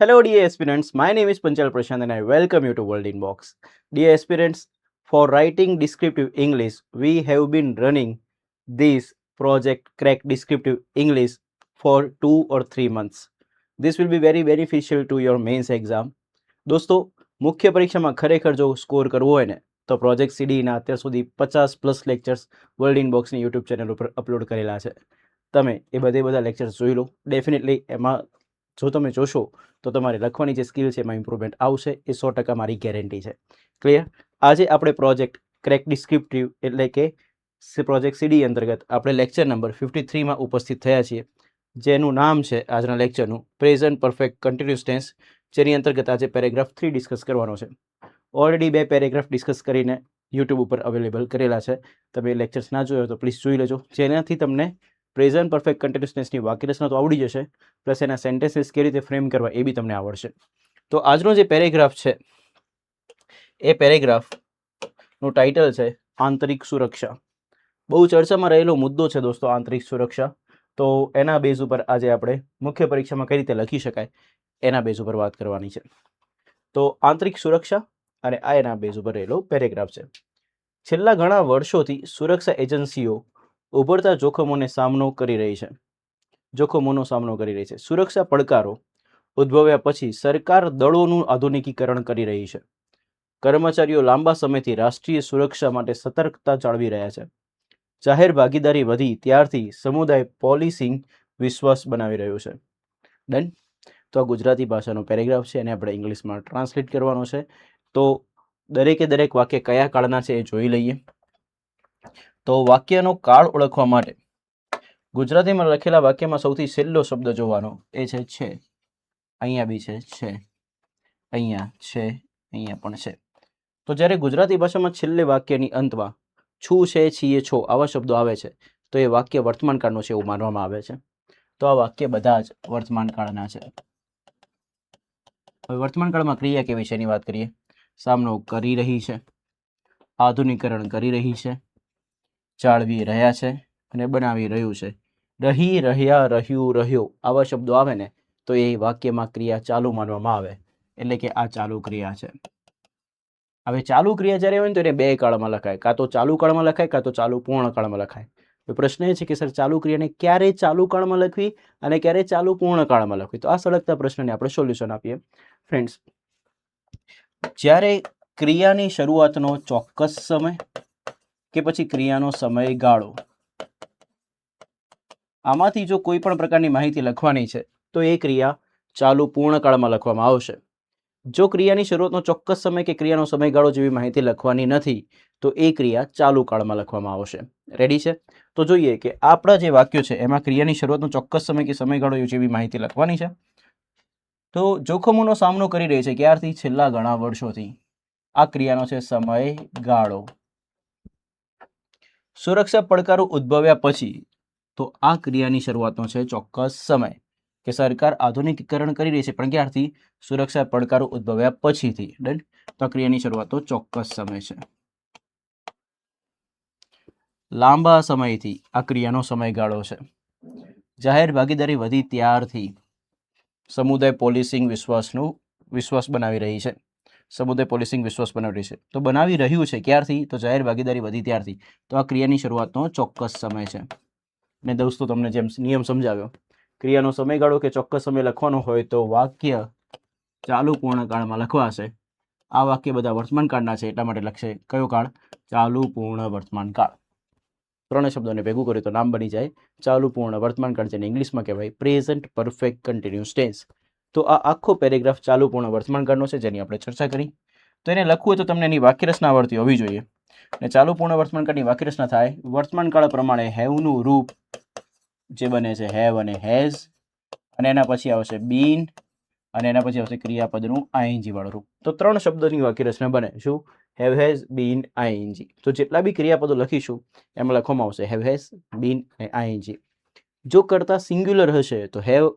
Hello, dear aspirants. My name is Panchal Prashant and I welcome you to World Inbox. Dear aspirants, for writing descriptive English, we have been running this project Crack Descriptive English for 2 or 3 months. This will be very beneficial to your mains exam. દોસ્તો મુખ્ય પરીક્ષામાં ખરેખર જો score કરવો હોય ને તો project સીડીના અત્યાર સુધી 50+ લેક્ચર્સ વર્લ્ડ ઇનબોક્સની યુટ્યુબ ચેનલ ઉપર અપલોડ કરેલા છે. તમે એ બધા લેક્ચર્સ જોઈ લો. ડેફિનેટલી એમાં જો તમે જોશો તો તમારી લખવાની જે સ્કિલ છે એમાં ઇમ્પ્રુવમેન્ટ આવશે, એ 100% મારી ગેરંટી છે. ક્લિયર? આજે આપણે પ્રોજેક્ટ ક્રેક ડિસ્ક્રિપ્ટિવ એટલે કે પ્રોજેક્ટ સીડી અંતર્ગત આપણે લેક્ચર નંબર 53માં ઉપસ્થિત થયા છીએ, જેનું નામ છે આજના લેક્ચરનું પ્રેઝન્ટ પરફેક્ટ કન્ટિન્યુઅસ ટેન્સ, જેની અંતર્ગત આજે પેરેગ્રાફ 3 ડિસ્કસ કરવાનો છે. ઓલરેડી 2 પેરેગ્રાફ ડિસ્કસ કરીને યુટ્યુબ ઉપર અવેલેબલ કરેલા છે. તમે લેક્ચર્સ ના જોયો તો પ્લીઝ જોઈ લેજો, જેનાથી તમને પ્રેઝન્ટ પરફેક્ટ કન્ટિન્યુઅસ ટેન્સની વાક્યરચના તો આવડી જશે, પ્લસ એના સેન્ટેન્સીસ કેવી રીતે ફ્રેમ કરવા એ બી તમને આવડશે. તો આજનો જે પેરેગ્રાફ છે એ પેરેગ્રાફનું ટાઇટલ છે આંતરિક સુરક્ષા. બહુ ચર્ચામાં રહેલો મુદ્દો છે દોસ્તો આંતરિક સુરક્ષા. તો એના બેઝ ઉપર આજે આપણે મુખ્ય પરીક્ષામાં કઈ રીતે લખી શકાય એના બેઝ ઉપર વાત કરવાની છે. તો આંતરિક સુરક્ષા અને આ એના બેઝ ઉપર રહેલો પેરેગ્રાફ છે. છેલ્લા ઘણા વર્ષોથી સુરક્ષા એજન્સીઓ ઉભરતા જોખમોનો સામનો કરી રહી છે. સુરક્ષા પડકારો ઉદ્ભવ્યા પછી સરકાર દળોનું આધુનિકીકરણ કરી રહી છે. કર્મચારીઓ લાંબા સમયથી રાષ્ટ્રીય સુરક્ષા માટે સતર્કતા જાળવી રહ્યા છે. જાહેર ભાગીદારી વધી ત્યારથી સમુદાય પોલિસિંગ વિશ્વાસ બનાવી રહ્યો છે. ડન. તો આ ગુજરાતી ભાષાનો પેરેગ્રાફ છે, એને આપણે ઇંગ્લિશમાં ટ્રાન્સલેટ કરવાનો છે. તો દરેક વાક્ય કયા કાળના છે એ જોઈ લઈએ. તો વાક્યનો કાળ ઓળખવા માટે ગુજરાતીમાં લખેલા વાક્યમાં સૌથી છેલ્લો શબ્દ જોવાનો, એ છે. અહીંયા બી છે, અહીંયા છે, અહીંયા પણ છે. તો જ્યારે ગુજરાતી ભાષામાં છેલ્લે વાક્યની અંતમાં છું, છે, છીએ, છો આવા શબ્દો આવે છે તો એ વાક્ય વર્તમાન કાળનું છે એવું માનવામાં આવે છે. તો આ વાક્ય બધા જ વર્તમાન કાળના છે. હવે વર્તમાન કાળમાં ક્રિયા કેવી છે એની વાત કરીએ. સામનો કરી રહી છે, આધુનિકરણ કરી રહી છે, જાળવી રહ્યા છે અને બનાવી રહ્યું છે. રહી, રહ્યા, રહ્યું, રહ્યો આવા શબ્દો આવે ને તો એ વાક્યમાં ક્રિયા ચાલુ માનવામાં આવે, એટલે કે આ ચાલુ ક્રિયા છે. હવે ચાલુ ક્રિયા જ્યારે હોય ને તો એને 2 કાળમાં લખાય, કાં તો ચાલુ કાળમાં લખાય કાં તો ચાલુ પૂર્ણ કાળમાં લખાય. તો પ્રશ્ન એ છે કે સર ચાલુ ક્રિયાને ક્યારે ચાલુ કાળમાં લખવી અને ક્યારે ચાલુ પૂર્ણ કાળમાં લખવી? તો આ સળગતા પ્રશ્નને આપણે સોલ્યુશન આપીએ. ફ્રેન્ડ્સ, જ્યારે ક્રિયાની શરૂઆતનો ચોક્કસ સમય કે પછી ક્રિયાનો સમયગાળો, આમાંથી જો કોઈ પણ પ્રકારની માહિતી લખવાની છે તો એ ક્રિયા ચાલુ પૂર્ણ કાળમાં લખવામાં આવશે. જો ક્રિયાની શરૂઆતનો ચોક્કસ સમય કે ક્રિયાનો સમયગાળો જેવી માહિતી લખવાની નથી તો એ ક્રિયા ચાલુ કાળમાં લખવામાં આવશે. રેડી છે? તો જોઈએ કે આપણા જે વાક્યો છે એમાં ક્રિયાની શરૂઆતનો ચોક્કસ સમય કે સમયગાળો જેવી માહિતી લખવાની છે. તો જોખમોનો સામનો કરી રહી છે ક્યારથી? છેલ્લા ઘણા વર્ષોથી. આ ક્રિયાનો છે સમયગાળો. સુરક્ષા પડકારો ઉદ્ભવ્યા પછી, તો આ ક્રિયાની શરૂઆતનો છે ચોક્કસ સમય કે સરકાર આધુનિકીકરણ કરી રહી છે, પણ ક્યારથી? સુરક્ષા પડકારો ઉદ્ભવ્યા પછીથી. ડન. તો આ ક્રિયાની શરૂઆતનો ચોક્કસ સમય છે. લાંબા સમયથી આ ક્રિયાનો સમયગાળો છે. જાહેર ભાગીદારી વધી ત્યારથી સમુદાય પોલિસિંગ વિશ્વાસ બનાવી રહી છે. સમુદાય પોલિસિંગ વિશ્વાસ બનાવી રહી છે. તો બનાવી રહ્યું છે ક્યારથી? તો જાહેર ભાગીદારી વધી ત્યારથી. તો આ ક્રિયાની શરૂઆતનો ચોક્કસ સમય છે. ને દોસ્તો તમને જેમ નિયમ સમજાવ્યો, ક્રિયાનો સમયગાળો કે ચોક્કસ સમય લખવાનો હોય તો વાક્ય ચાલુ પૂર્ણ કાળમાં લખવાશે. આ વાક્ય બધા વર્તમાન કાળના છે એટલા માટે લખશે કયો કાળ? ચાલુ પૂર્ણ વર્તમાન કાળ. 3 શબ્દોને ભેગું કર્યું તો નામ બની જાય ચાલુ પૂર્ણ વર્તમાન કાળ, જેને ઇંગ્લિશમાં કહેવાય પ્રેઝન્ટ પરફેક્ટ કન્ટિન્યુઅસ ટેન્સ. તો આ આખો પેરેગ્રાફ ચાલુ પૂર્ણ વર્તમાન કાળનો છે, જેની આપણે ચર્ચા કરી. તો એને લખવું હોય તો તમને એની વાક્યરચના આવડતી હોવી જોઈએ. અને ચાલુ પૂર્ણ વર્તમાન કાળની વાક્યરચના થાય વર્તમાન કાળ પ્રમાણે હેવનું રૂપ જે બને છે હેવ અને હેઝ, અને એના પછી આવશે બીન, અને એના પછી આવશે ક્રિયાપદનું આઈએનજી વાળું રૂપ. તો 3 શબ્દોની વાક્યરચના બને. શું? Have, has, been, I N G. તો જેટલા બી ક્રિયાપદો લખીશું એમાં લખવામાં આવશે હેવ, હેઝ, બીન અને આઈએનજી. જો કરતા સિંગ્યુલર હશે તો હેવ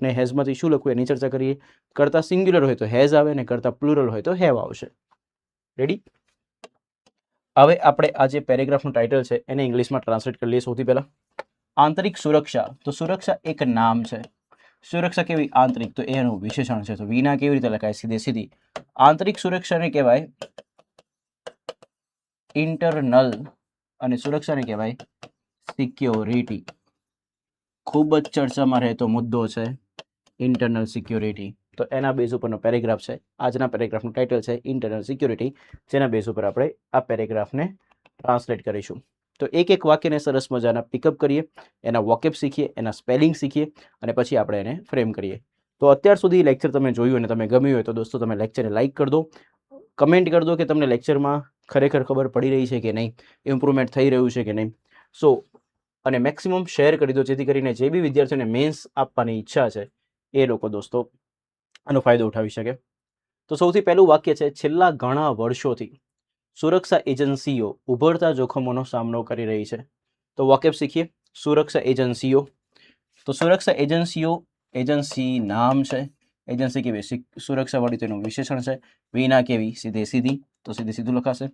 ને હેઝમાંથી શું લખવું એની ચર્ચા કરીએ. કરતા સિંગ્યુલર હોય તો હેઝ આવે અને કરતા પ્લુરલ હોય તો હેવ આવશે. રેડી? હવે આપણે આ જે પેરેગ્રાફનું ટાઇટલ છે એને ઇંગ્લિશમાં ટ્રાન્સલેટ કરી લઈએ. સૌથી પહેલા આંતરિક સુરક્ષા. તો સુરક્ષા એક નામ છે. સુરક્ષા કેવી? આંતરિક, તો એનું વિશેષણ છે. તો વિના કેવી રીતે લખાય? સીધે સીધી. આંતરિક સુરક્ષાને કહેવાય ઇન્ટરનલ અને સુરક્ષાને કહેવાય સિક્યોરિટી. ખૂબ જ ચર્ચામાં રહેતો મુદ્દો છે ઇન્ટરનલ સિક્યોરિટી. તો એના બેઝ ઉપરનો પેરેગ્રાફ છે. આજના પેરેગ્રાફનું ટાઇટલ છે ઇન્ટરનલ સિક્યોરિટી, જેના બેઝ ઉપર આપણે આ પેરેગ્રાફને ટ્રાન્સલેટ કરીશું. તો એક એક વાક્યને સરસ મજાના પિકઅપ કરીએ, એના વોકેબ શીખીએ, એના સ્પેલિંગ શીખીએ અને પછી આપણે એને ફ્રેમ કરીએ. તો અત્યાર સુધી લેક્ચર તમે જોયું અને તમે ગમ્યું હોય તો દોસ્તો તમે લેક્ચરને લાઇક કરી દો, કમેન્ટ કરી દો કે તમને લેક્ચરમાં ખરેખર ખબર પડી રહી છે કે નહીં, ઇમ્પ્રુવમેન્ટ થઈ રહ્યું છે કે નહીં. અને મેક્સિમમ શેર કરી દો, જેથી કરીને જે બી વિદ્યાર્થીઓને મેન્સ આપવાની ઈચ્છા છે એ લોકો દોસ્તો આનો ફાયદો ઉઠાવી શકે. તો સૌથી પહેલું વાક્ય છે, છેલ્લા ઘણા વર્ષોથી સુરક્ષા એજન્સીઓ ઉભરતા જોખમોનો સામનો કરી રહી છે. તો વોકેબ શીખીએ. સુરક્ષા એજન્સીઓ, તો સુરક્ષા એજન્સીઓ, એજન્સી નામ છે. એજન્સી કેવી? સુરક્ષાવાળી, તેનું વિશેષણ છે. વિના કેવી? સીધે સીધી, તો સીધે સીધું લખાશે.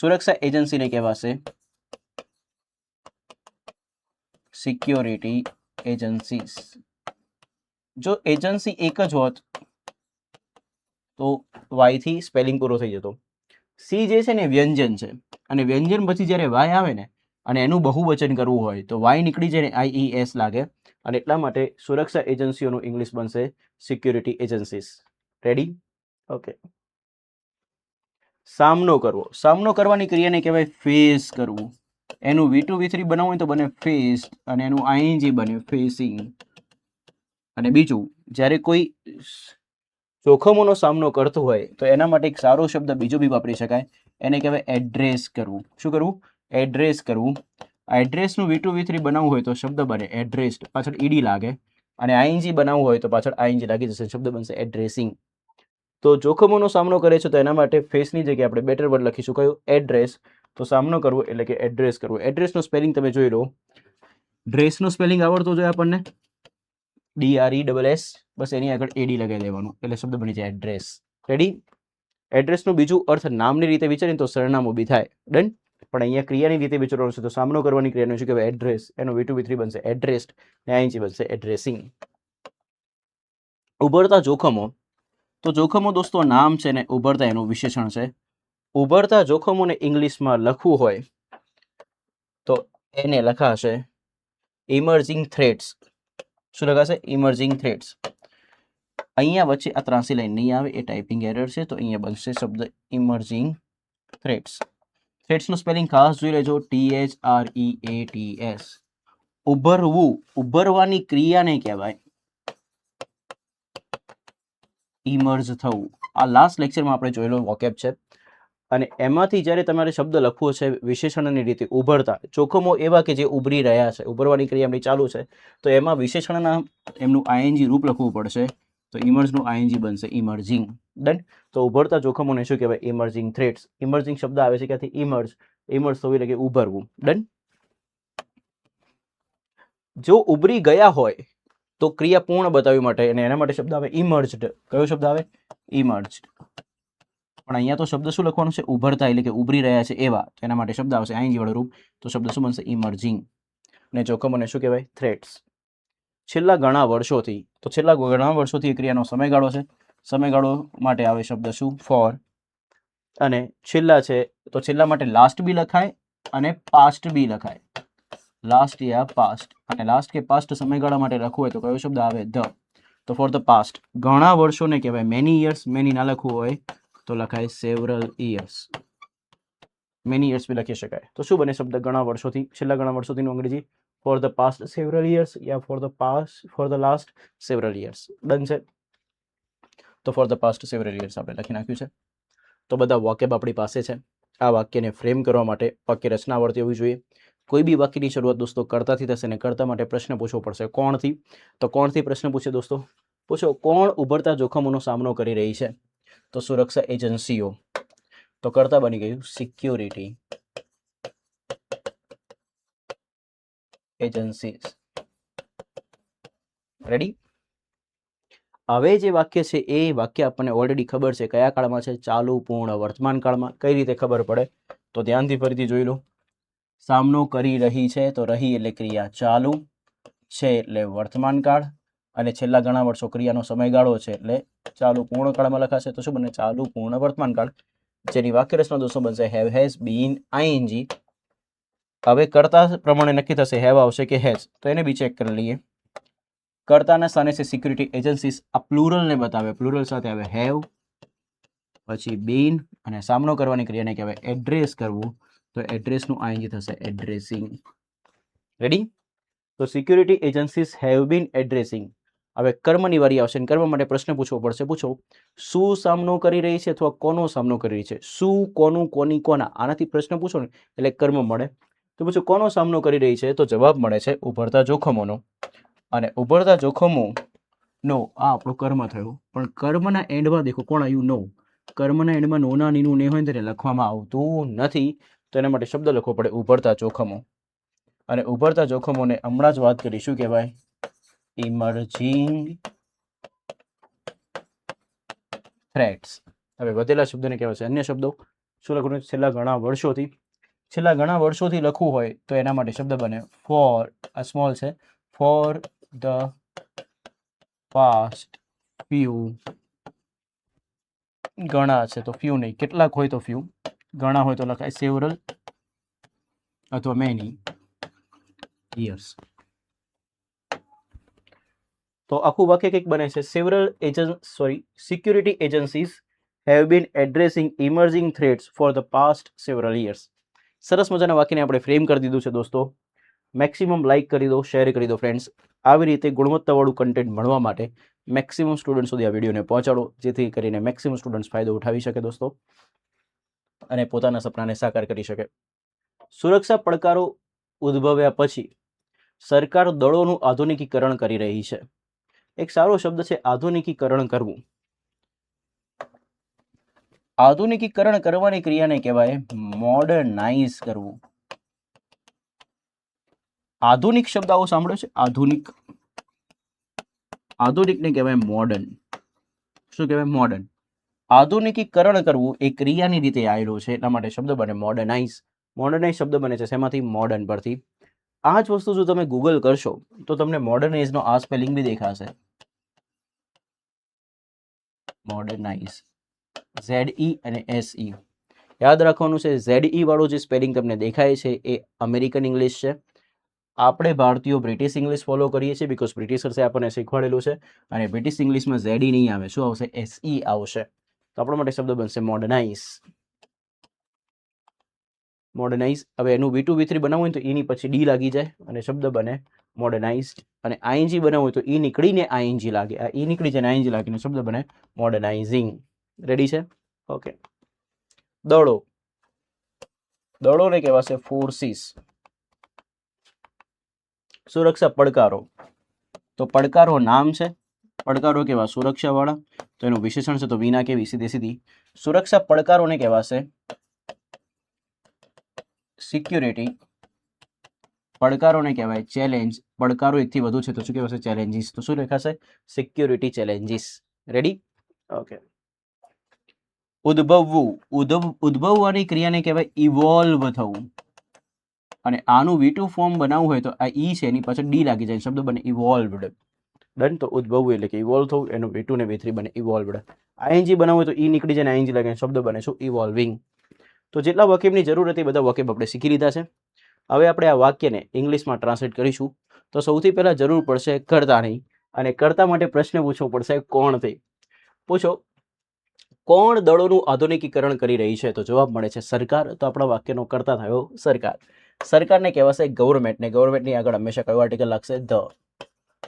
સુરક્ષા એજન્સીને કહેવાશે સિક્યોરિટી એજન્સીસ. જો એજન્સી એક જ હોત તો વાયથી સ્પેલિંગ પૂરો થઈ જતો. સી જે છે ને વ્યંજન છે, અને વ્યંજન પછી જ્યારે વાય આવે ને અને એનું બહુવચન કરવું હોય તો વાય નીકળી જાય ને IES લાગે, અને એટલા માટે સુરક્ષા એજન્સીઓનું ઇંગ્લિશ બનશે સિક્યોરિટી એજન્સીસ. રેડી? ઓકે. સામનો કરવો. સામનો કરવાની ક્રિયાને કહેવાય ફેસ કરવું. એનું V2 V3 બનાવવું હોય તો બને ફેસ, અને એનું ING બને ફેસિંગ. અને બીજું, જ્યારે કોઈ જોખમોનો સામનો કરતો હોય તો એના માટે એક સારો શબ્દ બીજો બી વાપરી શકાય, એને કહેવાય એડ્રેસ કરવું. શું કરવું? એડ્રેસ કરવું. આ એડ્રેસનું V2 V3 બનાવવું હોય તો શબ્દ બને એડ્રેસ્ડ, પાછળ ED લાગે, અને ING બનાવવું હોય તો પાછળ ING લાગી જશે, શબ્દ બનશે એડ્રેસિંગ. તો જોખમોનો સામનો કરે છે તો એના માટે ફેસની જગ્યાએ આપણે બેટર વર્ડ લખીશું. કયું? એડ્રેસ. તો સામનો કરવો એટલે કે એડ્રેસ કરવું. એડ્રેસનું સ્પેલિંગ તમે જોઈ લો. ડ્રેસનું સ્પેલિંગ આવડતું જોઈએ આપણને, DRESS, બસ એની આગળ AD લગાવી દેવાનું એટલે શબ્દ બની જાય એડ્રેસ. રેડી? એડ્રેસનું બીજું અર્થ નામની રીતે વિચારીને તો સરનામું બી થાય. ડન? પણ અહીંયા ક્રિયાની રીતે વિચારવાનું છે તો સામનો કરવાની ક્રિયાનું શું કહેવાય? એડ્રેસ. એનું V2 V3 બનશે એડ્રેસ્ડ, ને ING બનશે એડ્રેસિંગ. ઉભરતા જોખમો. તો જોખમો દોસ્તો નામ છે ને ઉભરતા એનું વિશેષણ છે. ઉભરતા જોખમોને ઇંગ્લિશમાં લખવું હોય તો એને લખાશે ઇમર્જિંગ થ્રેટ્સ. શું લખાશે? Emerging threats. અહીંયા વચ્ચે આ ત્રાંસી લાઈન નહીં આવે, એ ટાઈપિંગ એરર છે, તો અહીંયા બનશે શબ્દ ઇમર્જિંગ થ્રેટ્સ. થ્રેટ્સનું સ્પેલિંગ ખાસ જોઈ લેજો, THREATS. ઉભરવું, ઉભરવાની ક્રિયાને કહેવાય ઇમર્જ થવું. આ લાસ્ટ લેક્ચરમાં આપણે જોયેલો વોકેબ છે, અને એમાંથી જ્યારે તમારે શબ્દ લખવો છે વિશેષણની રીતે ઉભરતા જોખમો એવા કે જે ઉભરી રહ્યા છે, ઉભરવાની ક્રિયા એમની ચાલુ છે, તો એમાં વિશેષણના એમનું ING રૂપ લખવું પડશે. તો ઇમર્જનું ING બનશે ઇમર્જિંગ. ડન? તો ઉભરતા જોખમોને શું કહેવાય? Emerging threats. ઇમર્જિંગ શબ્દ આવે છે ક્યાંથી? ઇમર્જ. ઇમર્જ થવું એટલે કે ઉભરવું. ડન? જો ઉભરી ગયા હોય તો ક્રિયા પૂર્ણ બતાવવા માટે અને એના માટે શબ્દ આવે ઇમર્જ્ડ. કયો શબ્દ આવે? ઇમર્જ્ડ. પણ અહીંયા તો શબ્દ શું લખવાનું છે? ઉભરતા, એટલે કે ઉભરી રહ્યા છે એવા. તો એના માટે શબ્દ આવશે ING વાળો રૂપ, તો શબ્દ શું બનશે? ઇમર્જિંગ. અને જોખમોને શું કહેવાય? થ્રેટ્સ. છેલ્લા ઘણા વર્ષોથી, તો છેલ્લા ઘણા વર્ષોથી ક્રિયાનો સમયગાળો છે. સમયગાળો માટે આવે શબ્દ શું? ફોર. અને છેલ્લા છે તો છેલ્લા માટે લાસ્ટ બી લખાય અને પાસ્ટ બી લખાય. લાસ્ટ યા પાસ્ટ, અને લાસ્ટ કે પાસ્ટ સમયગાળા માટે લખવું હોય તો કયો શબ્દ આવે? ધ. તો ફોર ધ પાસ્ટ. ઘણા વર્ષોને કહેવાય મેની યર્સ. મેની ના લખવું હોય તો લખાય સેવરલ યર્સ. મેની યર્સ બી લખી શકાય. તો શું બને શબ્દ? ઘણા વર્ષોથી, છેલ્લા ઘણા વર્ષોથીનું અંગ્રેજી for the past several years, યા for the last several years. Done છે? તો for the past several years આપણે લખી નાખ્યું છે. તો બધા વોકેબ આપણી પાસે છે. આ વાક્યને ફ્રેમ કરવા માટે વાક્ય રચના આવડતી હોવી જોઈએ. કોઈ બી વાક્યની શરૂઆત દોસ્તો કર્તાથી થશે, ને કર્તા માટે પ્રશ્ન પૂછવો પડશે. કોણથી? તો કોણથી પ્રશ્ન પૂછે દોસ્તો? પૂછો કોણ ઉભરતા જોખમોનો સામનો કરી રહી છે? તો સુરક્ષા એજન્સીઓ. તો કર્તા બની ગયું સિક્યોરિટી એજન્સીસ. રેડી? હવે જે વાક્ય છે એ વાક્ય આપણને ઓલરેડી ખબર છે કયા કાળમાં છે? ચાલુ, પૂર્ણ, વર્તમાન કાળમાં. કઈ રીતે ખબર પડે? તો ધ્યાનથી ફરીથી જોઈ લો. સામનો કરી રહી છે તો રહી એટલે ક્રિયા ચાલુ, છે એટલે વર્તમાન કાળ, અને છેલ્લા ઘણા વર્ષો ક્રિયાનો સમયગાળો છે એટલે ચાલુ પૂર્ણકાળમાં લખાશે. તો શું બને? ચાલુ પૂર્ણ વર્તમાનકાળ, જેની વાક્ય રચના દોસ્તો બનશે હેવ હેઝ બીન આઈએનજી. હવે કર્તા પ્રમાણે નક્કી થશે હેવ આવશે કે હેઝ. તો એને બી ચેક કરી લઈએ. કર્તાના સ્થાને છે સિક્યુરિટી એજન્સીસ. આ પ્લુરલને બતાવે, પ્લુરલ સાથે આવે હેવ, પછી બીન, અને સામનો કરવાની ક્રિયાને કહેવાય એડ્રેસ કરવું. તો એડ્રેસનું આઈએનજી થશે એડ્રેસિંગ. રેડી? તો security agencies have been addressing. હવે કર્મની વારી આવશે. કર્મ માટે પ્રશ્ન પૂછવો પડશે. પૂછો, શું સામનો કરી રહી છે અથવા કોનો સામનો કરી રહી છે? શું, કોનું, કોની, કોના, આનાથી પ્રશ્ન પૂછો ને એટલે કર્મ મળે. તો પૂછો કોનો સામનો કરી રહી છે? તો જવાબ મળે છે ઉભરતા જોખમોનો. અને ઉભરતા જોખમો નો આ આપણું કર્મ થયું. પણ કર્મના એન્ડમાં દેખો કોણ આવ્યું? નો. કર્મના એન્ડમાં નોના નીનું ને હોય તેને લખવામાં આવતું નથી. તો એના માટે શબ્દ લખવો પડે ઉભરતા જોખમો. અને ઉભરતા જોખમોને હમણાં જ વાત કરી, શું કહેવાય? Emerging threats. હવે વધેલા શબ્દોને કહેવાય છે અન્ય શબ્દો. શું લખવાનું? છેલ્લા ઘણા વર્ષોથી લખવું હોય તો એના માટે શબ્દ બને ફોર, આ સ્મોલ છે, ફોર ધ પાસ્ટ ફ્યુ. ઘણા છે તો ફ્યુ નહીં, કેટલાક હોય તો ફ્યુ, ઘણા હોય તો લખાય સેવરલ અથવા મેની યર્સ. તો આખું વાક્ય કંઈક બને છે security agencies have been addressing emerging threats for the past several years. સરસ મજાના વાક્યને આપણે ફ્રેમ કરી દીધું છે દોસ્તો. મેક્સિમમ લાઇક કરી દો, શેર કરી દો ફ્રેન્ડ્સ. આવી રીતે ગુણવત્તાવાળું કન્ટેન્ટ ભણવા માટે મેક્સિમમ સ્ટુડન્ટ સુધી આ વિડીયોને પહોંચાડો, જેથી કરીને મેક્સિમમ સ્ટુડન્ટ્સ ફાયદો ઉઠાવી શકે દોસ્તો અને પોતાના સપનાને સાકાર કરી શકે. સુરક્ષા પડકારો ઉદ્ભવ્યા પછી સરકાર દળોનું આધુનિકીકરણ કરી રહી છે. એક સારો શબ્દ છે આધુનિકીકરણ કરવું. આધુનિકીકરણ કરવાની ક્રિયાને કહેવાય મોડર્નાઇઝ કરવું. આધુનિક શબ્દ આવો સાંભળ્યો છે? આધુનિક. આધુનિકને કહેવાય મોડર્ન. શું કહેવાય? મોડર્ન. આધુનિકીકરણ કરવું એ ક્રિયાની રીતે આવેલો છે, એટલા માટે શબ્દ બને મોડર્નાઇઝ. મોડર્નાઇઝ શબ્દ બને છે શેમાંથી? મોડર્ન પરથી. આ જ વસ્તુ જો તમે ગૂગલ કરશો તો તમને મોડર્નાઇઝનો આ સ્પેલિંગ બી દેખાશે. મોડર્નાઇઝ, ZE અને SE. યાદ રાખવાનું છે ZE વાળો જે સ્પેલિંગ તમને દેખાય છે એ અમેરિકન ઇંગ્લિશ છે. આપણે ભારતીયો બ્રિટિશ ઇંગ્લિશ ફોલો કરીએ છીએ બીકોઝ બ્રિટિશર્સે આપણને શીખવાડેલું છે. અને બ્રિટિશ ઇંગ્લિશમાં ZE નહીં આવે, શું આવશે? SE આવશે. તો આપણા માટે શબ્દ બનશે મોડર્નાઇઝ. મોડર્નાઇઝ. હવે એનું V2 V3 બનાવવું હોય તો ઈની પછી ડી લાગી જાય અને શબ્દ બને મોડર્નાઇઝડ. અને ING બનાવવું હોય તો ઈ નીકળીને ING લાગે, આ ઈ નીકળી જાય ING લાગીને શબ્દ બને મોડર્નાઇઝિંગ. રેડી છે? ઓકે. દળો. દળોને કહેવાશે ફોર્સિસ. સુરક્ષા પડકારો. તો પડકારો નામ છે. પડકારો કેવા? સુરક્ષા વાળા. તો એનું વિશેષણ છે તો વિના કેવી? સીધી. સુરક્ષા પડકારોને કહેવાશે સિક્યુરિટી. પડકારોને કહેવાય ચેલેન્જ. પડકારો એકથી વધુ છે તો શું કહેવાશે? ચેલેન્જીસ. તો શું લખાશે? Security challenges. રેડી? ઓકે. ઉદ્ભવવું. ઉદ્ભવવાની ક્રિયાને કહેવાય ઇવોલ્વ થવું. અને આનું V2 ફોર્મ બનાવવું હોય તો આ ઈ છે, એની પાછળ ડી લાગી જાય, શબ્દ બને ઇવોલ્વડ. ડન. તો ઉદ્ભવવું એટલે કે ઇવોલ્વ થવું, એનું V2 ને V3 બને ઇવોલ્વડ. ING બનાવવું હોય તો ઈ નીકળી જાય ING લાગે, શબ્દ બને શું? ઇવોલ્વિંગ. તો જેટલા વાક્યની જરૂર હતી બધા વાક્ય આપણે શીખી લીધા છે. હવે આપણે આ વાક્યને ઇંગ્લિશમાં ટ્રાન્સલેટ કરીશું. તો સૌથી પહેલા જરૂર પડશે કર્તાની, અને કર્તા માટે પ્રશ્ન પૂછવો પડશે કોણથી. પૂછો કોણ દળોનું આધુનિકીકરણ કરી રહી છે? તો જવાબ મળે છે સરકાર. તો આપણા વાક્યનો કર્તા થયો સરકાર. સરકારને કહેવાશે ગવર્મેન્ટ, ને ગવર્મેન્ટની આગળ હંમેશા કયો આર્ટિકલ લાગશે? ધ.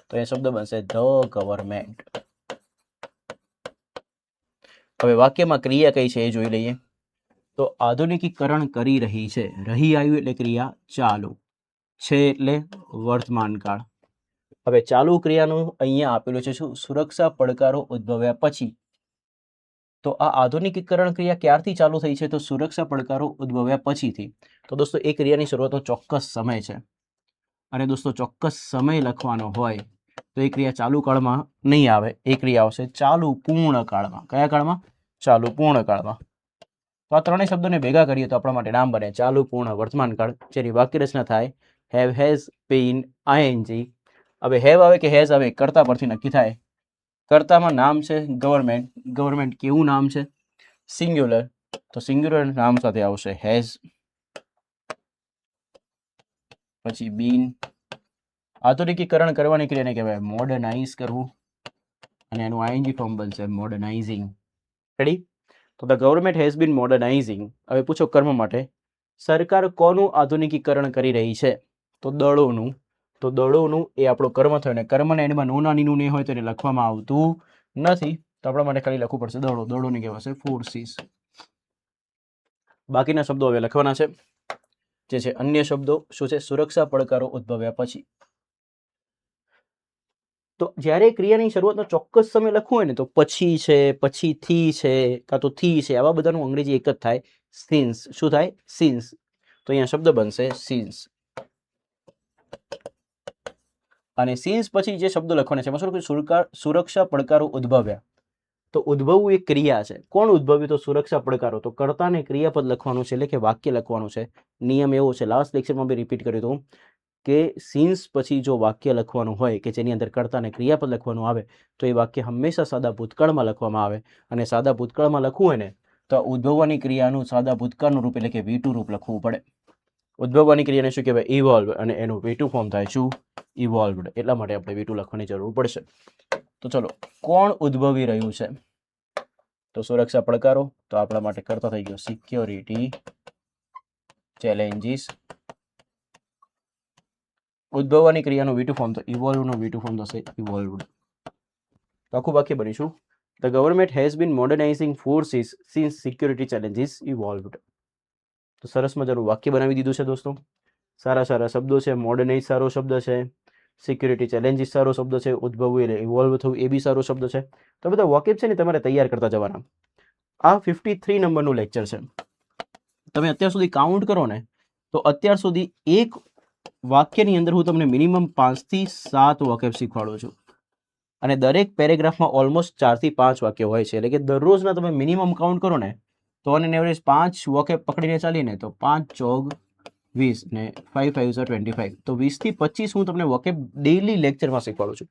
તો એ શબ્દ બનશે ધ ગવર્મેન્ટ. હવે વાક્યમાં ક્રિયા કઈ છે એ જોઈ લઈએ. તો આધુનિકીકરણ કરી રહી છે. રહી આવ્યું એટલે ક્રિયા ચાલુ છે એટલે વર્તમાન કાળ. હવે ચાલુ ક્રિયાનું અહીંયા આપેલું છે શું? સુરક્ષા પડકારો ઉદ્ભવ્યા પછી. તો આ આધુનિકીકરણ ક્રિયા ક્યારથી ચાલુ થઈ છે? તો સુરક્ષા પડકારો ઉદ્ભવ્યા પછીથી. તો દોસ્તો એ ક્રિયાની શરૂઆતનો ચોક્કસ સમય છે, અને દોસ્તો ચોક્કસ સમય લખવાનો હોય તો એ ક્રિયા ચાલુ કાળમાં નહીં આવે, એ ક્રિયા આવશે ચાલુ પૂર્ણ કાળમાં. કયા કાળમાં? ચાલુ પૂર્ણ કાળમાં. તો આ ત્રણેય શબ્દોને ભેગા કરીએ તો આપણા માટે નામ બને ચાલુ પૂર્ણ વર્તમાન કાળ, જેની વાક્ય રચના થાય હેવ હેઝ બીન ING. હવે હેવ આવે કે હેઝ આવે કર્તા પરથી નક્કી થાય. કર્તામાં નામ છે ગવર્મેન્ટ. ગવર્મેન્ટ કેવું નામ છે? સિંગ્યુલર. તો સિંગ્યુલર નામ સાથે આવશે હેઝ, પછી બીન. આધુનિકીકરણ કરવાની ક્રિયાને કહેવાય મોડર્નાઇઝ કરવું, અને એનું આઈએનજી ફોર્મ બનશે મોડર્નાઇઝિંગ. રેડી? તો ધ ગવર્મેન્ટ હેઝ બીન મોડર્નાઇઝિંગ. હવે પૂછો કર્મ માટે, સરકાર કોનું આધુનિકીકરણ કરી રહી છે? તો દળોનું. તો દળોનું એ આપણો કર્મ થયો, ને કર્મને એમાં નો નાની ને હોય તો એને લખવામાં આવતું નથી, તો આપણા માટે ખાલી લખવું પડશે દળો. દળોને કહેવાશે ફોર્સિસ. બાકીના શબ્દો હવે લખવાના છે, જે છે અન્ય શબ્દો. શું છે? સુરક્ષા પડકારો ઉદ્ભવ્યા પછી. તો જ્યારે ક્રિયાની શરૂઆતનો ચોક્કસ સમય લખવું હોય ને, તો પછી છે, પછીથી છે, કાં તો થી છે, આવા બધાનું અંગ્રેજી એક જ થાય, સિન્સ. શું થાય? સિન્સ. તો અહીંયા શબ્દ બનશે સિન્સ. અને સિન્સ પછી જે શબ્દો લખવાના છે એમાં શું? સુરક્ષા પડકારો ઉદ્ભવ્યા. તો ઉદ્ભવવું એક ક્રિયા છે. કોણ ઉદ્ભવ્યું? તો સુરક્ષા પડકારો. તો કર્તાને ક્રિયાપદ લખવાનું છે, એટલે કે વાક્ય લખવાનું છે. નિયમ એવો છે, લાસ્ટ લેક્ચરમાં બી રિપીટ કર્યું હતું, કે સિન્સ પછી જો વાક્ય લખવાનું હોય કે જેની અંદર કર્તાને ક્રિયાપદ લખવાનું આવે, તો એ વાક્ય હંમેશા સાદા ભૂતકાળમાં લખવામાં આવે. અને સાદા ભૂતકાળમાં લખવું હોય ને, તો ઉદ્ભવવાની ક્રિયાનું સાદા ભૂતકાળનું રૂપ એટલે કે V2 રૂપ લખવું પડે. ઉદ્ભવવાની ક્રિયાને શું કહેવાય? ઇવોલ્વ. અને એનું V2 ફોર્મ થાય શું? ઇવોલ્વડ. એટલા માટે આપણે V2 લખવાની જરૂર પડશે. તો ચલો, કોણ ઉદ્ભવી રહ્યું છે? તો સુરક્ષા પડકારો. તો આપણા માટે કરતા થઈ ગયો સિક્યોરિટી ચેલેન્જીસ. ઉદ્ભવવાની ક્રિયાનું V2 ફોર્મ, તો ઇવોલ્વનું V2 ફોર્મ થશે ઇવોલ્વડ. તો આખું વાક્ય બનીશું, the government has been modernising forces since security challenges evolved. તો સરસ મજાનું વાક્ય બનાવી દીધું છે દોસ્તો. સારા સારા શબ્દો છે. મોડર્નાઇઝ સારો શબ્દ છે, સિક્યોરિટી ચેલેન્જીસ સારો શબ્દ છે, ઉદ્ભવવું એટલે ઇવોલ્વ થવું એ બી સારો શબ્દ છે. તો બધા વોકેબ છે ને તમારે તૈયાર કરતા જવાના. આ 53 નંબરનું લેક્ચર છે. તમે અત્યાર સુધી કાઉન્ટ કરો ને, તો અત્યાર સુધી એક વાક્યની અંદર હું તમને મિનિમમ 5 થી 7 વોકેબ શીખવાડું છું. અને દરેક પેરેગ્રાફમાં ઓલમોસ્ટ 4 થી 5 વાક્ય હોય છે. એટલે કે દરરોજના તમે મિનિમમ કાઉન્ટ કરો ને, તો ઓન એવરેજ 5 વોકેબ પકડીને ચાલીને તો 5 ચોગ 20 ને 5 5 25. તો 20 થી 25 હું તમને વોકેબ ડેઈલી લેક્ચરમાં શીખવાડું છું.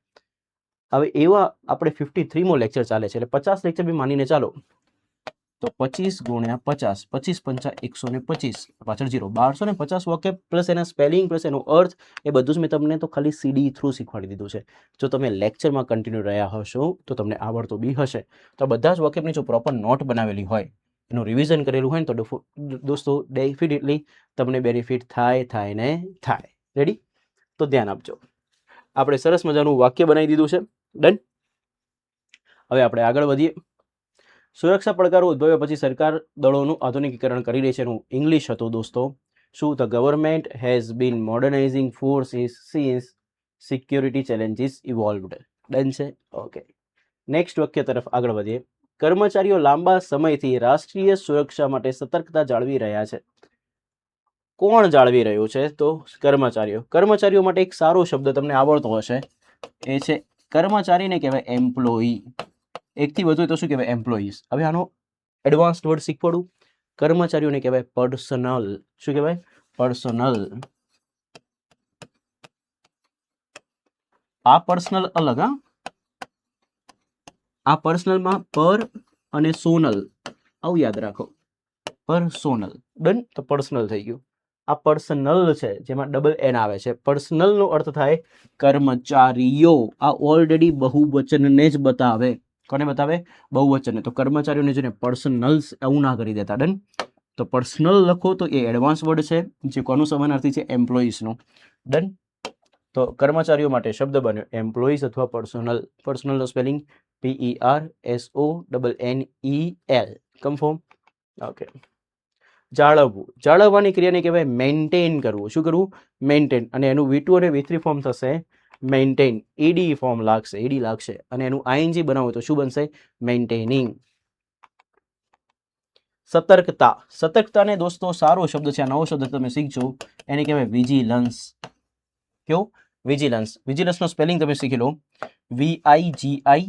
હવે એવા આપણે 53મો લેક્ચર ચાલે છે, એટલે 50 લેક્ચર બી માનીને ચાલો, તો 25 ગુણ્યા 50, 25 પંચા 125, પાછળ 0, 1250 વોકેબ પ્લસ એના સ્પેલિંગ પ્લસ એનો અર્થ, એ બધું જ મેં તમને તો ખાલી CD થ્રુ શીખવાડી દીધું છે. જો તમે લેક્ચરમાં કન્ટિન્યુ રહ્યા હશો તો તમને આવડતું બી હશે. તો બધા જ વોકેબની જો પ્રોપર નોટ બનાવેલી હોય, એનું રિવિઝન કરેલું હોય ને, તો દોસ્તો ડેફિનેટલી તમને બેનિફિટ થાય ને થાય. રેડી? તો ધ્યાન આપજો. આપણે સરસ મજાનું વાક્ય બનાવી દીધું છે. ડન. હવે આપણે આગળ વધીએ. સુરક્ષા પડકારો ઉદ્ભવ્યા પછી સરકાર દળોનું આધુનિકીકરણ કરી રહી છે. એનું ઇંગ્લિશ હતું દોસ્તો શું? The government has been modernising forces since security challenges evolved. Done છે? ઓકે. નેક્સ્ટ વાક્ય તરફ આગળ વધીએ. કર્મચારીઓ લાંબા સમયથી રાષ્ટ્રીય સુરક્ષા માટે સતર્કતા જાળવી રહ્યા છે. કોણ જાળવી રહ્યું છે? તો કર્મચારીઓ. કર્મચારીઓ માટે એક સારો શબ્દ તમને આવડતો હશે, એ છે કર્મચારીને કહેવાય એમ્પ્લોયી. એકથી વધુ તો શું કહેવાય? એમ્પ્લોઈઝ. હવે આનો એડવાન્સ્ડ વર્ડ શીખવાડું. કર્મચારીઓને કહેવાય પર્સનલ. શું કહેવાય? પર્સનલ. આ પર્સનલ અલગ, હા, આ પર્સનલમાં પર અને સોનલ આવું યાદ રાખો. પર્સોનલ. ડન. તો પર્સનલ થઈ ગયું. આ પર્સનલ છે જેમાં ડબલ એન આવે છે. પર્સનલનો અર્થ થાય કર્મચારીઓ. આ ઓલરેડી બહુવચનને જ બતાવે. કોને બતાવે? બહુવચનને. તો કર્મચારીઓને જોઈને પર્સનલ્સ એવું ના કરી દેતા. ડન. તો પર્સનલ લખો તો એ એડવાન્સ વર્ડ છે, જે કોનું સમાનાર્થી છે? એમ્પ્લોઈઝનું. ડન. તો કર્મચારીઓ માટે શબ્દ બન્યો એમ્પ્લોઈઝ અથવા પર્સનલ. પર્સનલનો સ્પેલિંગ PERSONNEL. કન્ફર્મ? ઓકે. જાળવવું. જાળવવાની ક્રિયાને કહેવાય મેન્ટેન કરવું. શું કરવું? મેન્ટેન. અને એનું V2 અને V3 ફોર્મ થશે મેન્ટેન. ED ફોર્મ લાગશે, ED લાગશે. અને એનું ING બનાવો તો શું બનશે? મેન્ટેનિંગ. સતર્કતા. સતર્કતાને દોસ્તો સારો શબ્દ છે, આ નવો શબ્દ તમે શીખજો, એને કહેવાય વિજિલન્સ. કેવું? વિજિલન્સ. વિજિલન્સનો સ્પેલિંગ તમે શીખી લો. VIGILANCE.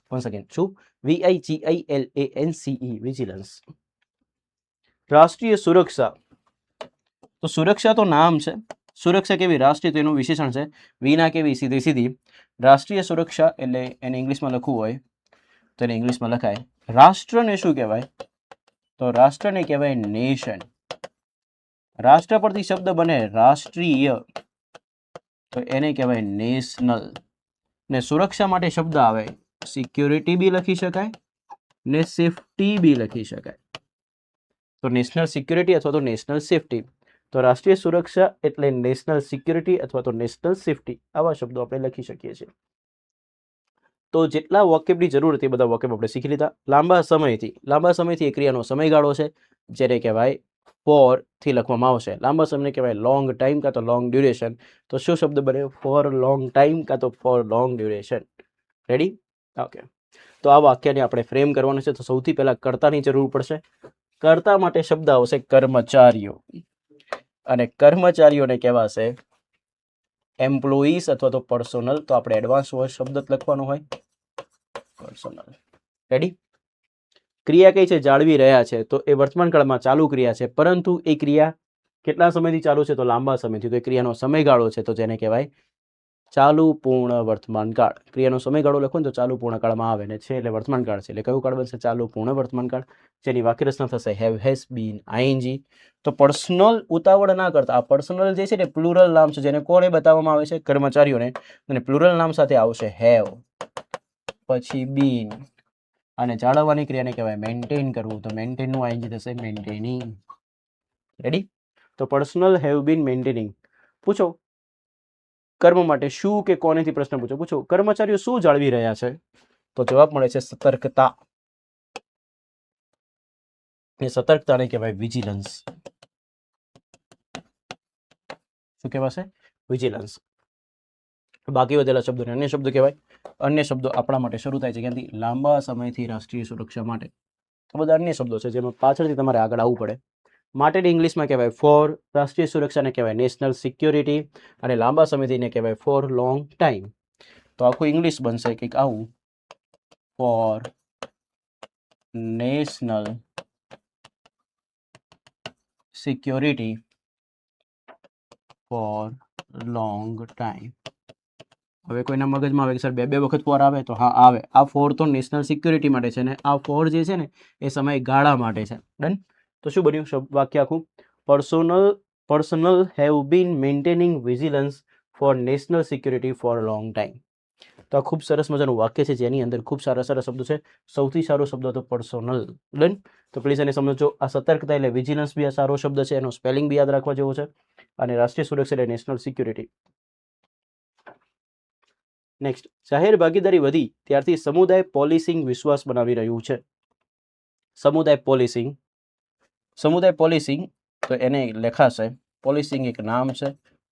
One second. શું? VIGILANCE. વિજિલન્સ. રાષ્ટ્રીય સુરક્ષા. તો સુરક્ષા તો નામ છે, સુરક્ષા કેવી? રાષ્ટ્રીય, તો એનું વિશેષણ છે વિના કેવી? સીધી સીધી. રાષ્ટ્રીય સુરક્ષા એટલે એને ઇંગ્લિશમાં લખવું હોય તો એને ઇંગ્લિશમાં લખાય. રાષ્ટ્રને શું કહેવાય? તો રાષ્ટ્રને કહેવાય નેશન. રાષ્ટ્ર પરથી શબ્દ બને રાષ્ટ્રીય, તો એને કહેવાય નેશનલ. ને સુરક્ષા માટે શબ્દ આવે સિક્યોરિટી બી લખી શકાય ને સેફટી બી લખી શકાય. તો નેશનલ સિક્યોરિટી અથવા તો નેશનલ સેફટી. તો રાષ્ટ્રીય સુરક્ષા એટલે નેશનલ સિક્યોરિટી અથવા તો નેશનલ સેફટી, આવા શબ્દો આપણે લખી શકીએ છીએ. તો જેટલા વોકેબની જરૂર હતી બધા વોકેબ આપણે શીખી લીધા. લાંબા સમયથી એ ક્રિયાનો સમયગાળો છે જેને કહેવાય ફોર થી લખવામાં આવશે. લાંબા સમયને કહેવાય લોંગ ટાઈમ કાં તો લોંગ ડ્યુરેશન. તો શું શબ્દ બને? ફોર લોંગ ટાઈમ કાં તો four long duration. Ready? Okay. તો આ વાક્યને આપણે ફ્રેમ કરવાનું છે. તો સૌથી પહેલા કર્તાની જરૂર પડશે. કર્તા માટે શબ્દ આવશે કર્મચારીઓ, અને કર્મચારીઓને કહેવાશે એમ્પ્લોઈઝ અથવા તો પર્સોનલ. તો આપણે એડવાન્સ શબ્દ લખવાનો હોય પર્સોનલ. રેડી? ક્રિયા કઈ છે? જાળવી રહ્યા છે. તો એ વર્તમાન કાળમાં ચાલુ ક્રિયા છે, પરંતુ એ ક્રિયા કેટલા સમયથી ચાલુ છે? તો લાંબા સમયથી. તો એ ક્રિયાનો સમયગાળો છે, તો જેને કહેવાય ચાલુ પૂર્ણ વર્તમાન કાળ. ક્રિયાનો સમયગાળો લખો ને તો ચાલુ પૂર્ણ કાળમાં આવે ને છે એટલે વર્તમાન કાળ છે. એટલે કયું કાળ બનશે? ચાલુ પૂર્ણ વર્તમાન કાળ. જેની વાક્યરચના થશે હેવ, હેઝ બીન, આઈએનજી. તો પર્સનલ ઉતાવળ ના કરતા. આ પર્સનલ જે છે ને પ્લુરલ નામ છે, જેને કોને બતાવવામાં આવે છે? કર્મચારીઓને. અને પ્લુરલ નામ સાથે આવશે હેવ, પછી બીન, અને જાળવવાની ક્રિયાને કહેવાય મેન્ટેન કરવું. તો મેન્ટેન નું આઈએનજી થશે મેન્ટેનિંગ. રેડી? તો પર્સનલ, હેવ બીન, મેન્ટેનિંગ. પૂછો કર્મ માટે શું કે કોનેથી પ્રશ્ન પૂછો. કર્મચારીઓ શું જાળવી રહ્યા છે? તો જવાબ મળે છે સતર્કતા. એ સતર્કતાને કહેવાય વિજિલન્સ. શું કહેવાશે? વિજિલન્સ. બાકી વધેલા શબ્દોને અન્ય શબ્દો કહેવાય. અન્ય શબ્દો આપણા માટે શરૂ થાય છે ક્યાંથી? લાંબા સમયથી રાષ્ટ્રીય સુરક્ષા માટે. આ બધા અન્ય શબ્દો છે જેમાં પાછળથી તમારે આગળ આવવું પડે. માટેની ઇંગ્લિશમાં કહેવાય ફોર, રાષ્ટ્રીય સુરક્ષાને કહેવાય નેશનલ સિક્યોરિટી, અને લાંબા સમયથીને કહેવાય ફોર લોંગ ટાઈમ. તો આખું ઇંગ્લિશ બનશે કંઈક આવું: for national security for long time. હવે કોઈના મગજમાં આવે કે સર બે વખત ફોર આવે? તો હા આવે. આ ફોર તો નેશનલ સિક્યોરિટી માટે છે, ને આ ફોર જે છે ને એ સમયગાળા માટે છે. ડન? તો શું બન્યું વાક્ય આખું? Personnel have been maintaining vigilance for national security for long time. તો આ ખૂબ સરસ મજાનું વાક્ય છે જેની અંદર ખૂબ સારા શબ્દો છે. સૌથી સારો શબ્દ હતો પર્સોનલ. ડન? તો પ્લીઝ એને સમજો. આ સતર્કતા એટલે વિજિલન્સ બી આ સારો શબ્દ છે, એનો સ્પેલિંગ બી યાદ રાખવા જેવો છે. અને રાષ્ટ્રીય સુરક્ષા એટલે નેશનલ સિક્યોરિટી. નેક્સ્ટ, જાહેર ભાગીદારી વધી ત્યારથી સમુદાય પોલિસિંગ વિશ્વાસ બનાવી રહ્યું છે. સમુદાય પોલિસિંગ તો એને લખાશે પોલિસિંગ એક નામ છે.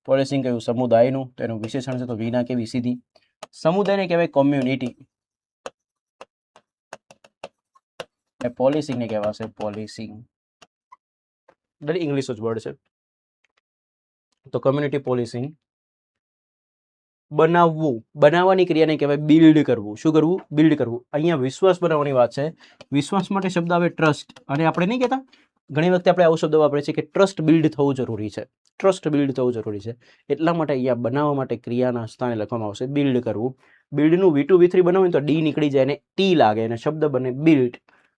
પોલિસિંગ કયું? સમુદાયનું. તો એનું વિશેષણ છે તો વિના કેવી? સીધી. સમુદાયને કહેવાય કોમ્યુનિટી. પોલિસિંગને કહેવાશે પોલિસિંગ. ઇંગ્લિશ જ વર્ડ છે. તો કમ્યુનિટી પોલિસિંગ. બનાવવાની ક્રિયાને કહેવાય બિલ્ડ કરવું. શું કરવું? બિલ્ડ કરવું. અહીંયા વિશ્વાસ બનાવવાની વાત છે. વિશ્વાસ માટે શબ્દ આવે ટ્રસ્ટ. અને આપણે નહીં કહેતા ઘણી વખતે આપણે આવો શબ્દ વાપરીએ છીએ કે ટ્રસ્ટ બિલ્ડ થવું જરૂરી છે. ટ્રસ્ટ બિલ્ડ થવું જરૂરી છે. એટલા માટે અહીંયા બનાવવા માટે ક્રિયાના સ્થાને લખવામાં આવશે બિલ્ડ કરવું. બિલ્ડનું V2 V3 બનાવું તો ડી નીકળી જાય અને ટી લાગે અને શબ્દ બને બિલ્ડ,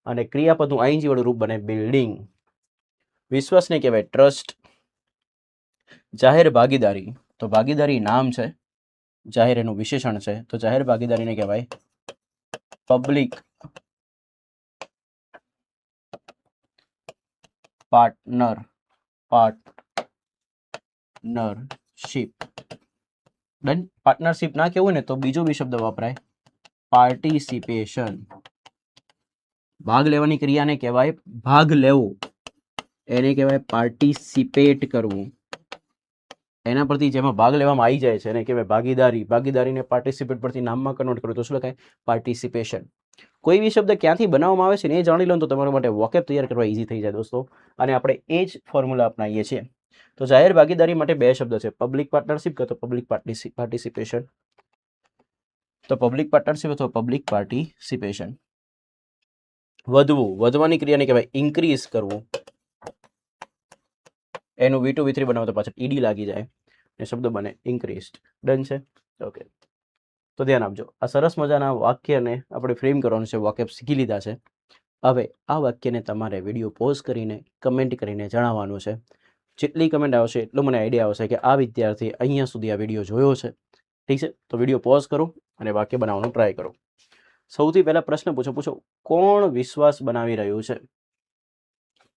અને ક્રિયાપદનું આઈએનજી વાળું રૂપ બને બિલ્ડિંગ. વિશ્વાસને કહેવાય ટ્રસ્ટ. જાહેર ભાગીદારી, તો ભાગીદારી નામ છે, જાહેર એનું વિશેષણ છે. તો જાહેર ભાગીદારીને કહેવાય પબ્લિક પાર્ટનરશિપ. ડન? પાર્ટનરશિપ ના કેવું ને તો બીજો બી શબ્દ વપરાય પાર્ટિસિપેશન. ભાગ લેવાની ક્રિયાને કહેવાય ભાગ લેવો, એને કહેવાય પાર્ટિસિપેટ કરવું. એના પરથી જેમાં ભાગ લેવામાં આવી જાય છે એને કહેવાય ભાગીદારી. ભાગીદારીને પાર્ટિસિપેટ પરથી નામમાં કન્વર્ટ કરો તો શું લખાય? પાર્ટિસિપેશન. કોઈ બી શબ્દ ક્યાંથી બનાવવામાં આવે છે ને એ જાણી લો તો તમારા માટે વોકેબ તૈયાર કરવા ઈઝી થઈ જાય દોસ્તો. અને આપણે એ જ ફોર્મ્યુલા અપનાવીએ છીએ. તો જાહેર ભાગીદારી માટે બે શબ્દ છે, પબ્લિક પાર્ટનરશિપ કે તો પબ્લિક પાર્ટિસિપેશન. તો પબ્લિક પાર્ટનરશિપ અથવા પબ્લિક પાર્ટિસિપેશન. વધવાની ક્રિયાને કહેવાય ઇન્ક્રીઝ કરવું. એનું V2 V3 બનાવો તો પાછળ ઈડી લાગી જાય. એ શબ્દ બને ઇન્ક્રીઝડ. ડન છે? ઓકે, તો ધ્યાન આપજો. આ સરસ મજાના વાક્યને આપણે ફ્રેમ કરવાનું છે, વાક્ય શીખી લીધા છે. હવે આ વાક્યને તમારે વિડીયો પોઝ કરીને કમેન્ટ કરીને જણાવવાનું છે. જેટલી કમેન્ટ આવશે એટલો મને આઈડિયા આવશે કે આ વિદ્યાર્થી અહીંયા સુધી આ વિડીયો જોયો છે. ઠીક છે, તો વિડીયો પોઝ કરો અને વાક્ય બનાવવાનો ટ્રાય કરો. સૌથી પહેલા પ્રશ્ન પૂછો, કોણ વિશ્વાસ બનાવી રહ્યું છે?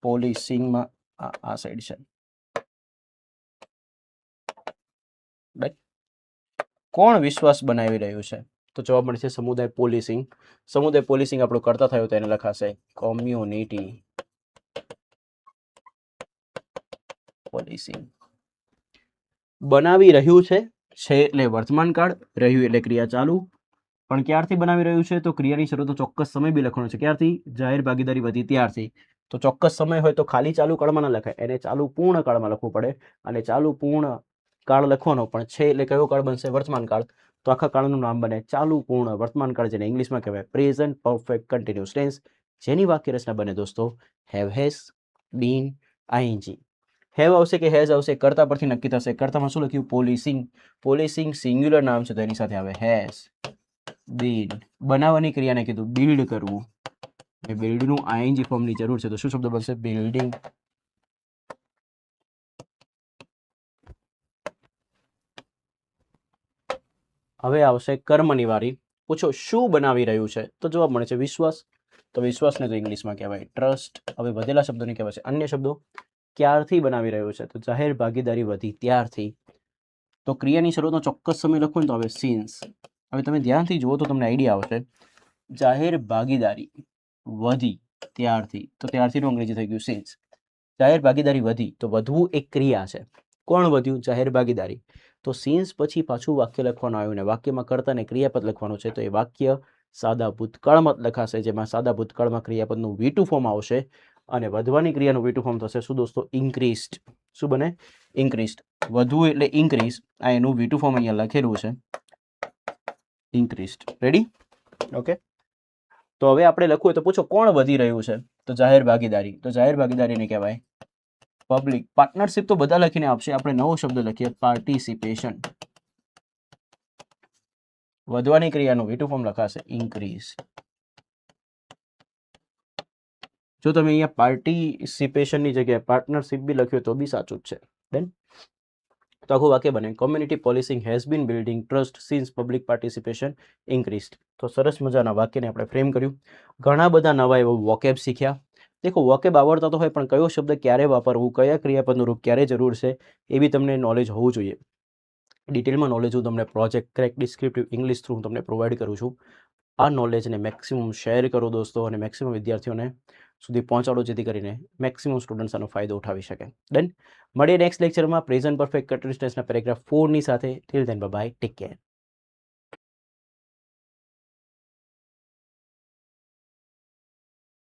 પોલીસિંગમાં આ સાઈડ છે. કોણ વિશ્વાસ બનાવી રહ્યું છે? તો જવાબ મળશે સમુદાય પોલીસિંગ. સમુદાય પોલીસિંગ આપણું કરતા થયું તો એને લખાશે કોમ્યુનિટી પોલીસિંગ. બનાવી રહ્યું છે એટલે વર્તમાન કાળ, રહ્યું એટલે ક્રિયા ચાલુ. પણ ક્યારથી બનાવી રહ્યું છે? તો ક્રિયાની શરૂઆતનો ચોક્કસ સમય બી લખવાનો છે. ક્યારથી? જાહેર ભાગીદારી વધી ત્યારથી. તો ચોક્કસ સમય હોય તો ખાલી ચાલુ કાળમાં ના લખાય, એને ચાલુ પૂર્ણ કાળમાં લખવું પડે. અને ચાલુ પૂર્ણ કાળ લખવાનો પણ છે એટલે કયો કાળ બનશે? વર્તમાન કાળ. તો આખા કાળનું નામ બને ચાલુ પૂર્ણ વર્તમાન કાળ, જેને ઇંગ્લિશમાં કહેવાય પ્રેઝન્ટ પરફેક્ટ કન્ટિન્યુઅસ ટેન્સ. જેની વાક્ય રચના બને દોસ્તો have, has, been, I N G. Have આવશે કે હેઝ આવશે કરતા પરથી નક્કી થશે. કરતામાં શું લખ્યું? પોલીસિંગ. પોલીસિંગ સિંગ્યુલર નામ છે તો એની સાથે આવે હેઝ બીન. બનાવવાની ક્રિયાને કીધું બિલ્ડ કરવું. બિલ્ડનું આઈએનજી ફોર્મની જરૂર છે તો શું શબ્દ બનશે? બિલ્ડિંગ. હવે આવશે કર્મની વારી. પૂછો શું બનાવી રહ્યું છે? તો જવાબ મળે છે વિશ્વાસ. તો વિશ્વાસને તો ઇંગ્લિશમાં કહેવાય ટ્રસ્ટ. હવે વધેલા શબ્દોને કહેવાય છે અન્ય શબ્દો. ક્યારથી બનાવી રહ્યું છે? તો જાહેર ભાગીદારી વધી ત્યારથી. તો ક્રિયાની શરૂઆતનો ચોક્કસ સમય લખો ને તો હવે સિન્સ. હવે તમે ધ્યાનથી જુઓ તો તમને આઈડિયા આવશે. જાહેર ભાગીદારી વધી ત્યારથી, તો ત્યારથીનું અંગ્રેજી થઈ ગયું સિન્સ. જાહેર ભાગીદારી વધી તો વધવું એક ક્રિયા છે. કોણ વધ્યું? જાહેર ભાગીદારી. તો સિન્સ પછી પાછું વાક્ય લખવાનું આવ્યું ને વાક્યમાં કર્તા ને ક્રિયાપદ લખવાનું છે. તો એ વાક્ય સાદા ભૂતકાળમાં લખાશે, જેમાં સાદા ભૂતકાળમાં ક્રિયાપદનું V2 ફોર્મ આવશે અને વધવાની ક્રિયાનું V2 ફોર્મ થશે શું દોસ્તો? ઇન્ક્રીઝડ. શું બને? ઇન્ક્રીઝડ. વધવું એટલે ઇન્ક્રીઝ. આ એનું V2 ફોર્મ અહીંયા લખેલું છે ઇન્ક્રીઝડ. રેડી? ઓકે, તો હવે આપણે લખવું હોય તો પૂછો કોણ વધી રહ્યું છે? તો જાહેર ભાગીદારી. તો જાહેર ભાગીદારીને કહેવાય પબ્લિક. પાર્ટનરશિપ તો બધા લખીને આપશે, આપણે નવો શબ્દ લખીએ પાર્ટિસિપેશન. વધવાની ક્રિયાનું V2 ફોર્મ લખાશે ઇન્ક્રીઝ. જો તમે અહીંયા પાર્ટિસિપેશનની જગ્યાએ પાર્ટનરશિપ બી લખ્યું તો બી સાચું જ છે. દેન તો આખું વાક્ય બને community policing has been building trust since public participation increased. તો સરસ મજાના વાક્યને આપણે ફ્રેમ કર્યું. ઘણા બધા નવા એવા વોકેબ શીખ્યા. દેખો વોકેબ આવડતા તો હોય પણ કયો શબ્દ ક્યારે વાપરવું, કયા ક્રિયાપદનું રૂપ ક્યારે જરૂર છે એ બી તમને નોલેજ હોવું જોઈએ. ડિટેલમાં નોલેજ હું તમને project crack descriptive English through હું તમને પ્રોવાઈડ કરું છું. આ નોલેજને મેક્સિમમ શેર કરો દોસ્તો અને મેક્સિમમ વિદ્યાર્થીઓને સુધી પહોંચાડો જેથી કરીને મેક્સિમમ સ્ટુડન્ટ્સ આનો ફાયદો ઉઠાવી શકે. ડન. મળીએ નેક્સ્ટ લેક્ચરમાં પ્રેઝન્ટ પરફેક્ટ કન્ટિન્યુઅસ ટેન્સના પેરેગ્રાફ 4 ની સાથે. Till then by, take care.